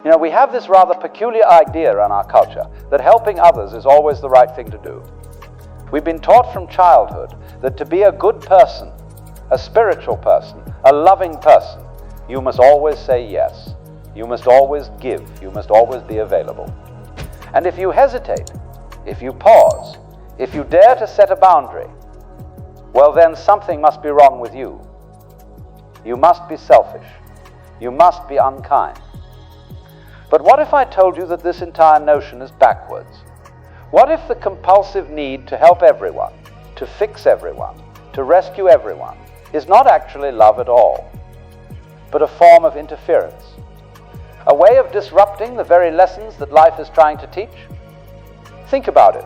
You know, we have this rather peculiar idea in our culture that helping others is always the right thing to do. We've been taught from childhood that to be a good person, a spiritual person, a loving person, you must always say yes. You must always give. You must always be available. And if you hesitate, if you pause, if you dare to set a boundary, well then something must be wrong with you. You must be selfish. You must be unkind. But what if I told you that this entire notion is backwards? What if the compulsive need to help everyone, to fix everyone, to rescue everyone, is not actually love at all, but a form of interference? A way of disrupting the very lessons that life is trying to teach? Think about it.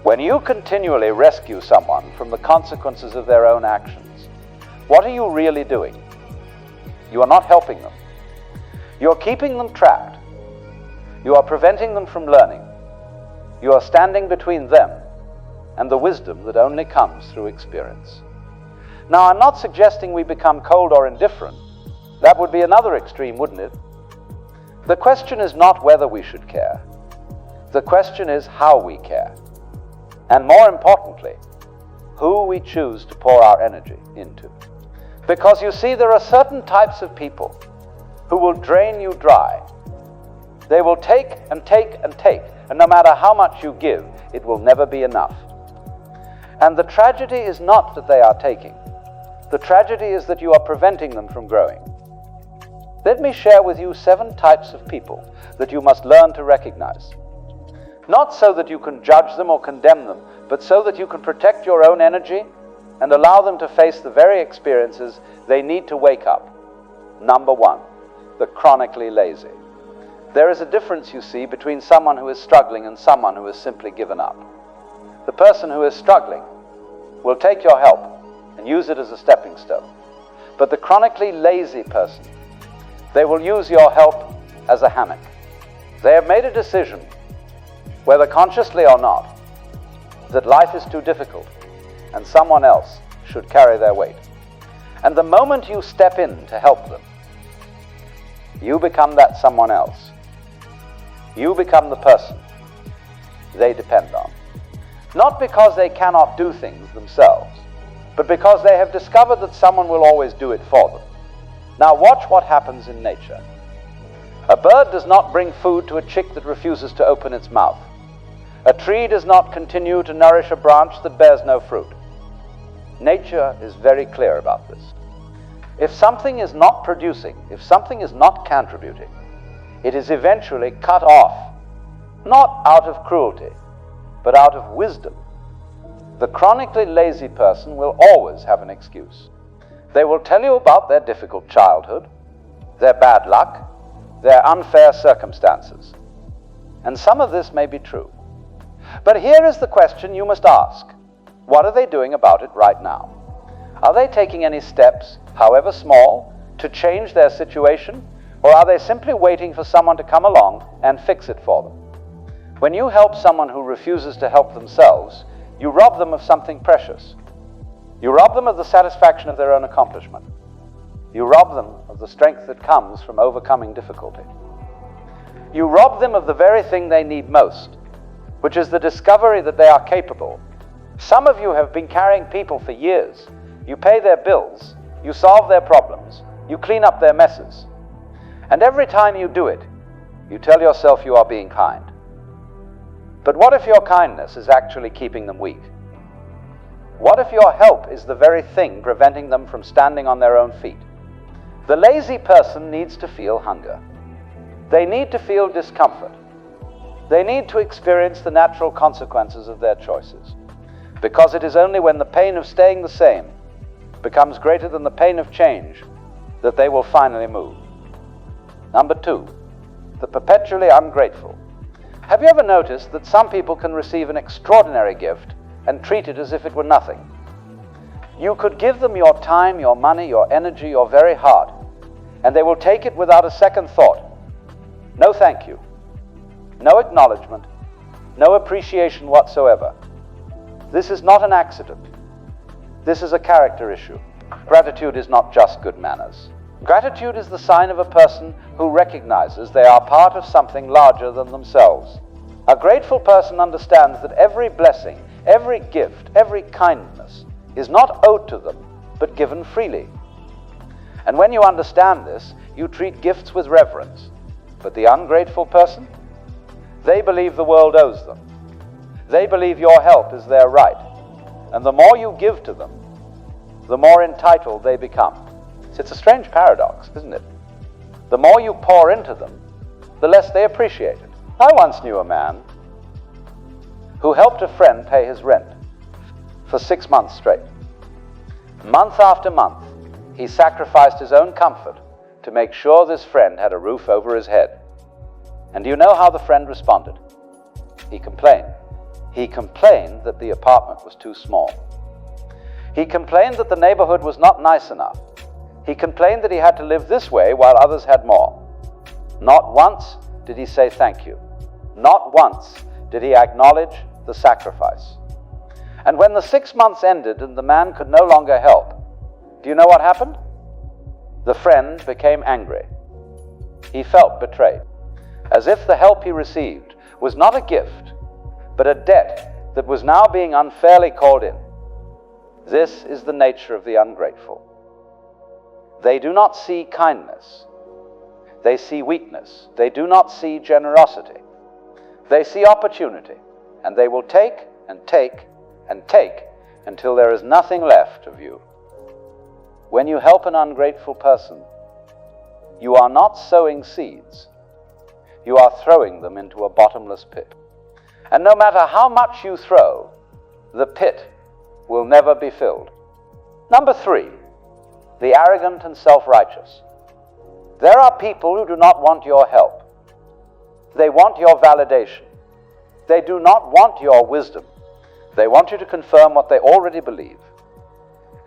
When you continually rescue someone from the consequences of their own actions, what are you really doing? You are not helping them. You are keeping them trapped. You are preventing them from learning. You are standing between them and the wisdom that only comes through experience. Now, I'm not suggesting we become cold or indifferent. That would be another extreme, wouldn't it? The question is not whether we should care. The question is how we care. And more importantly, who we choose to pour our energy into. Because you see, there are certain types of people who will drain you dry. They will take and take and take, and no matter how much you give, it will never be enough. And the tragedy is not that they are taking. The tragedy is that you are preventing them from growing. Let me share with you 7 types of people that you must learn to recognize. Not so that you can judge them or condemn them, but so that you can protect your own energy and allow them to face the very experiences they need to wake up. Number 1, the chronically lazy. There is a difference, you see, between someone who is struggling and someone who has simply given up. The person who is struggling will take your help and use it as a stepping stone. But the chronically lazy person, they will use your help as a hammock. They have made a decision, whether consciously or not, that life is too difficult and someone else should carry their weight. And the moment you step in to help them, you become that someone else. You become the person they depend on. Not because they cannot do things themselves, but because they have discovered that someone will always do it for them. Now watch what happens in nature. A bird does not bring food to a chick that refuses to open its mouth. A tree does not continue to nourish a branch that bears no fruit. Nature is very clear about this. If something is not producing, if something is not contributing, it is eventually cut off, not out of cruelty, but out of wisdom. The chronically lazy person will always have an excuse. They will tell you about their difficult childhood, their bad luck, their unfair circumstances. And some of this may be true. But here is the question you must ask. What are they doing about it right now? Are they taking any steps, however small, to change their situation? Or are they simply waiting for someone to come along and fix it for them? When you help someone who refuses to help themselves, you rob them of something precious. You rob them of the satisfaction of their own accomplishment. You rob them of the strength that comes from overcoming difficulty. You rob them of the very thing they need most, which is the discovery that they are capable. Some of you have been carrying people for years. You pay their bills, you solve their problems, you clean up their messes. And every time you do it, you tell yourself you are being kind. But what if your kindness is actually keeping them weak? What if your help is the very thing preventing them from standing on their own feet? The lazy person needs to feel hunger. They need to feel discomfort. They need to experience the natural consequences of their choices. Because it is only when the pain of staying the same becomes greater than the pain of change that they will finally move. Number 2, the perpetually ungrateful. Have you ever noticed that some people can receive an extraordinary gift and treat it as if it were nothing? You could give them your time, your money, your energy, your very heart, and they will take it without a second thought. No thank you, no acknowledgement, no appreciation whatsoever. This is not an accident. This is a character issue. Gratitude is not just good manners. Gratitude is the sign of a person who recognizes they are part of something larger than themselves. A grateful person understands that every blessing, every gift, every kindness is not owed to them, but given freely. And when you understand this, you treat gifts with reverence. But the ungrateful person? They believe the world owes them. They believe your help is their right. And the more you give to them, the more entitled they become. It's a strange paradox, isn't it? The more you pour into them, the less they appreciate it. I once knew a man who helped a friend pay his rent for 6 months straight. Month after month, he sacrificed his own comfort to make sure this friend had a roof over his head. And do you know how the friend responded? He complained. He complained that the apartment was too small. He complained that the neighborhood was not nice enough. He complained that he had to live this way while others had more. Not once did he say thank you. Not once did he acknowledge the sacrifice. And when the 6 months ended and the man could no longer help, do you know what happened? The friend became angry. He felt betrayed, as if the help he received was not a gift, but a debt that was now being unfairly called in. This is the nature of the ungrateful. They do not see kindness. They see weakness. They do not see generosity. They see opportunity, and they will take and take and take until there is nothing left of you. When you help an ungrateful person, you are not sowing seeds. You are throwing them into a bottomless pit. And no matter how much you throw, the pit will never be filled. Number 3, the arrogant and self-righteous. There are people who do not want your help. They want your validation. They do not want your wisdom. They want you to confirm what they already believe.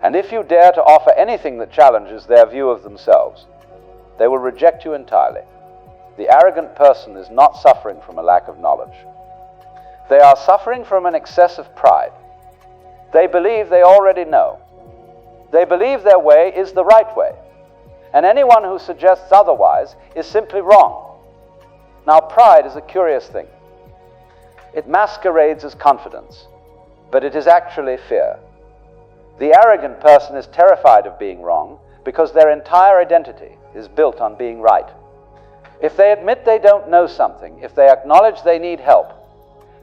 And if you dare to offer anything that challenges their view of themselves, they will reject you entirely. The arrogant person is not suffering from a lack of knowledge. They are suffering from an excess of pride. They believe they already know. They believe their way is the right way, and anyone who suggests otherwise is simply wrong. Now, pride is a curious thing. It masquerades as confidence, but it is actually fear. The arrogant person is terrified of being wrong because their entire identity is built on being right. If they admit they don't know something, if they acknowledge they need help,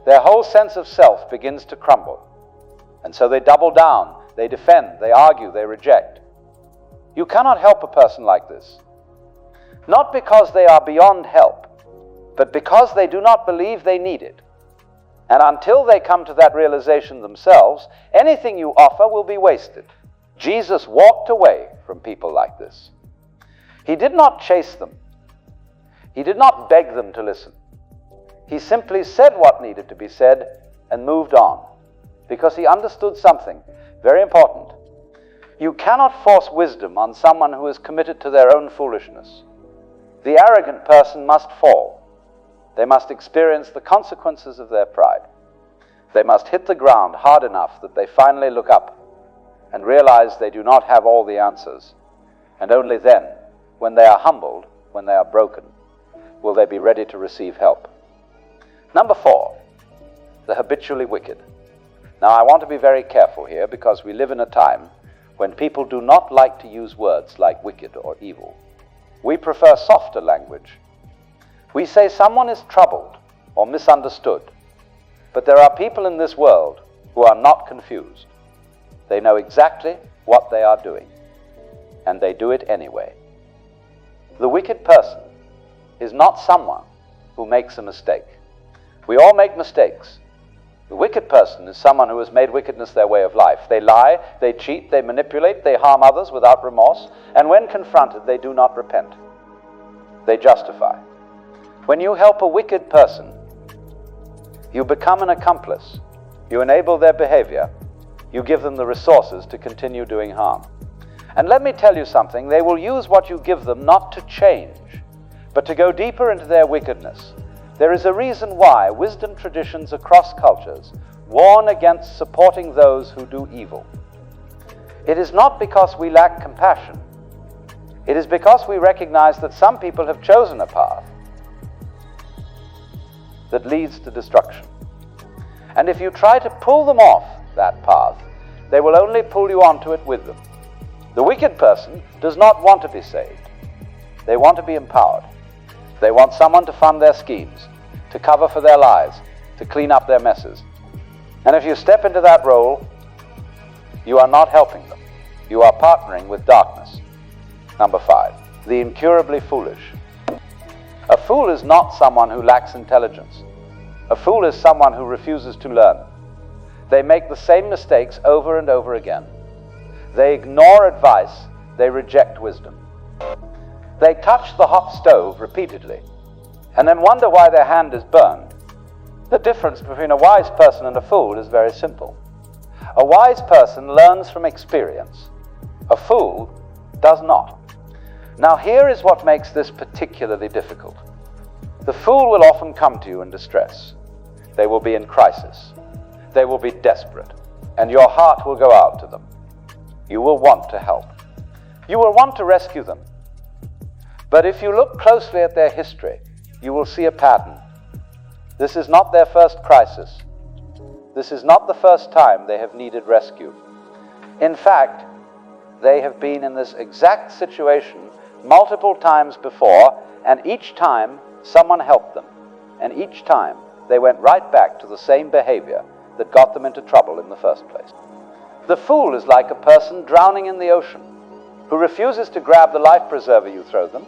their whole sense of self begins to crumble. And so they double down, they defend, they argue, they reject. You cannot help a person like this. Not because they are beyond help, but because they do not believe they need it. And until they come to that realization themselves, anything you offer will be wasted. Jesus walked away from people like this. He did not chase them. He did not beg them to listen. He simply said what needed to be said and moved on, because he understood something very important. You cannot force wisdom on someone who is committed to their own foolishness. The arrogant person must fall. They must experience the consequences of their pride. They must hit the ground hard enough that they finally look up and realize they do not have all the answers. And only then, when they are humbled, when they are broken, will they be ready to receive help. Number 4, the habitually wicked. Now, I want to be very careful here because we live in a time when people do not like to use words like wicked or evil. We prefer softer language. We say someone is troubled or misunderstood, but there are people in this world who are not confused. They know exactly what they are doing, and they do it anyway. The wicked person is not someone who makes a mistake. We all make mistakes. The wicked person is someone who has made wickedness their way of life. They lie, they cheat, they manipulate, they harm others without remorse, and when confronted, they do not repent. They justify. When you help a wicked person, you become an accomplice. You enable their behavior. You give them the resources to continue doing harm. And let me tell you something, they will use what you give them not to change, but to go deeper into their wickedness. There is a reason why wisdom traditions across cultures warn against supporting those who do evil. It is not because we lack compassion. It is because we recognize that some people have chosen a path that leads to destruction. And if you try to pull them off that path, they will only pull you onto it with them. The wicked person does not want to be saved. They want to be empowered. They want someone to fund their schemes, to cover for their lies, to clean up their messes. And if you step into that role, you are not helping them. You are partnering with darkness. Number 5, the incurably foolish. A fool is not someone who lacks intelligence. A fool is someone who refuses to learn. They make the same mistakes over and over again. They ignore advice. They reject wisdom. They touch the hot stove repeatedly and then wonder why their hand is burned. The difference between a wise person and a fool is very simple. A wise person learns from experience. A fool does not. Now here is what makes this particularly difficult. The fool will often come to you in distress. They will be in crisis. They will be desperate, and your heart will go out to them. You will want to help. You will want to rescue them. But if you look closely at their history, you will see a pattern. This is not their first crisis. This is not the first time they have needed rescue. In fact, they have been in this exact situation multiple times before, and each time someone helped them. And each time they went right back to the same behavior that got them into trouble in the first place. The fool is like a person drowning in the ocean who refuses to grab the life preserver you throw them.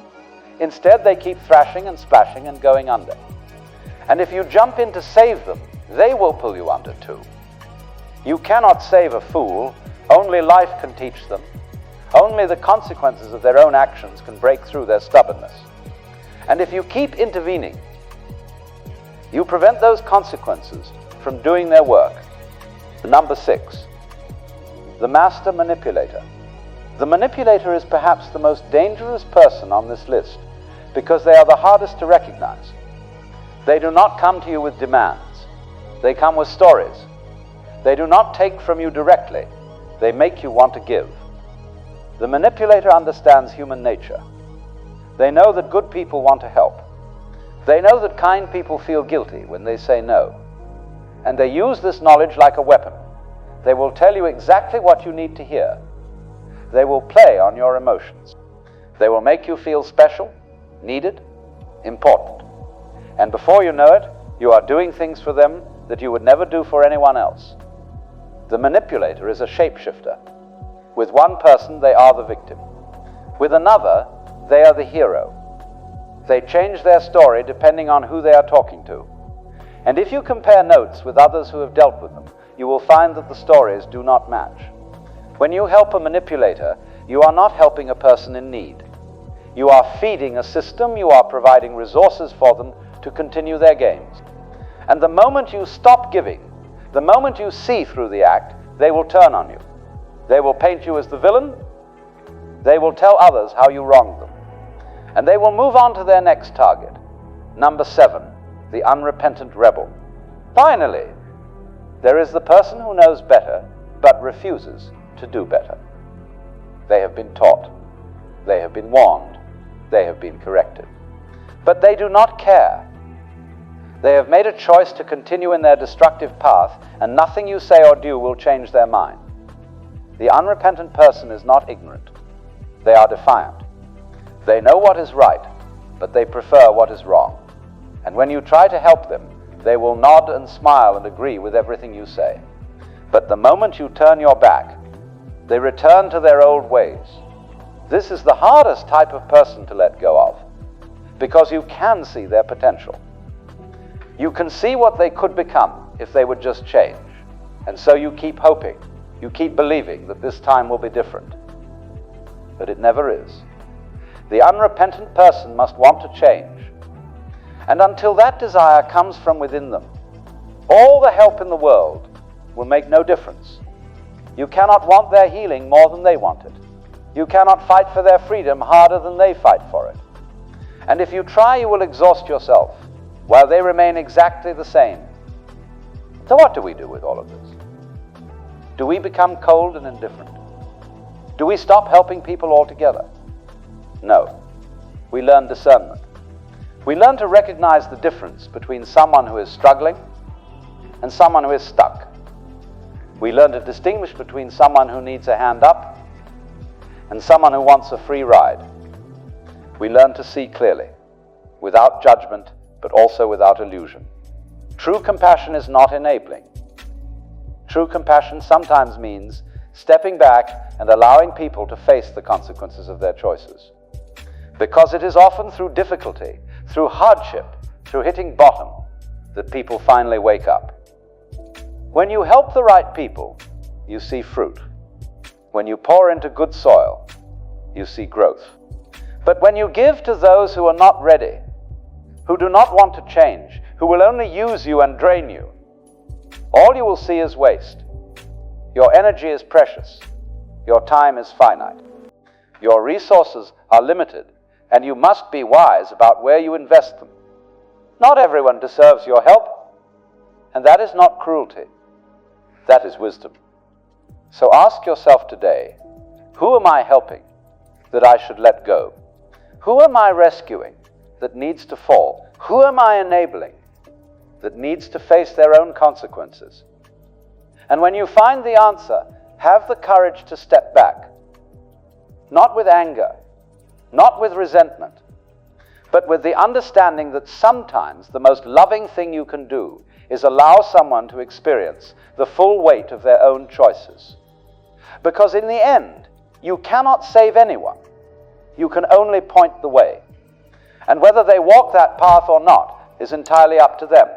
Instead, they keep thrashing and splashing and going under. And if you jump in to save them, they will pull you under too. You cannot save a fool. Only life can teach them. Only the consequences of their own actions can break through their stubbornness. And if you keep intervening, you prevent those consequences from doing their work. Number 6, the Master Manipulator. The manipulator is perhaps the most dangerous person on this list because they are the hardest to recognize. They do not come to you with demands. They come with stories. They do not take from you directly. They make you want to give. The manipulator understands human nature. They know that good people want to help. They know that kind people feel guilty when they say no. And they use this knowledge like a weapon. They will tell you exactly what you need to hear. They will play on your emotions. They will make you feel special, needed, important. And before you know it, you are doing things for them that you would never do for anyone else. The manipulator is a shapeshifter. With one person, they are the victim. With another, they are the hero. They change their story depending on who they are talking to. And if you compare notes with others who have dealt with them, you will find that the stories do not match. When you help a manipulator, you are not helping a person in need. You are feeding a system, you are providing resources for them to continue their games. And the moment you stop giving, the moment you see through the act, they will turn on you. They will paint you as the villain. They will tell others how you wronged them. And they will move on to their next target. Number 7, the unrepentant rebel. Finally, there is the person who knows better but refuses to do better. They have been taught. They have been warned. They have been corrected. But they do not care. They have made a choice to continue in their destructive path, and nothing you say or do will change their mind. The unrepentant person is not ignorant. They are defiant. They know what is right, but they prefer what is wrong. And when you try to help them, they will nod and smile and agree with everything you say. But the moment you turn your back, they return to their old ways. This is the hardest type of person to let go of, because you can see their potential. You can see what they could become if they would just change. And so you keep hoping, you keep believing that this time will be different. But it never is. The unrepentant person must want to change. And until that desire comes from within them, all the help in the world will make no difference. You cannot want their healing more than they want it. You cannot fight for their freedom harder than they fight for it. And if you try, you will exhaust yourself while they remain exactly the same. So what do we do with all of this? Do we become cold and indifferent? Do we stop helping people altogether? No. We learn discernment. We learn to recognize the difference between someone who is struggling and someone who is stuck. We learn to distinguish between someone who needs a hand up and someone who wants a free ride. We learn to see clearly, without judgment, but also without illusion. True compassion is not enabling. True compassion sometimes means stepping back and allowing people to face the consequences of their choices. Because it is often through difficulty, through hardship, through hitting bottom, that people finally wake up. When you help the right people, you see fruit. When you pour into good soil, you see growth. But when you give to those who are not ready, who do not want to change, who will only use you and drain you, all you will see is waste. Your energy is precious. Your time is finite. Your resources are limited, and you must be wise about where you invest them. Not everyone deserves your help, and that is not cruelty. That is wisdom. So ask yourself today, who am I helping that I should let go? Who am I rescuing that needs to fall? Who am I enabling that needs to face their own consequences? And when you find the answer, have the courage to step back. Not with anger, not with resentment, but with the understanding that sometimes the most loving thing you can do is allow someone to experience the full weight of their own choices. Because in the end, you cannot save anyone. You can only point the way. And whether they walk that path or not is entirely up to them.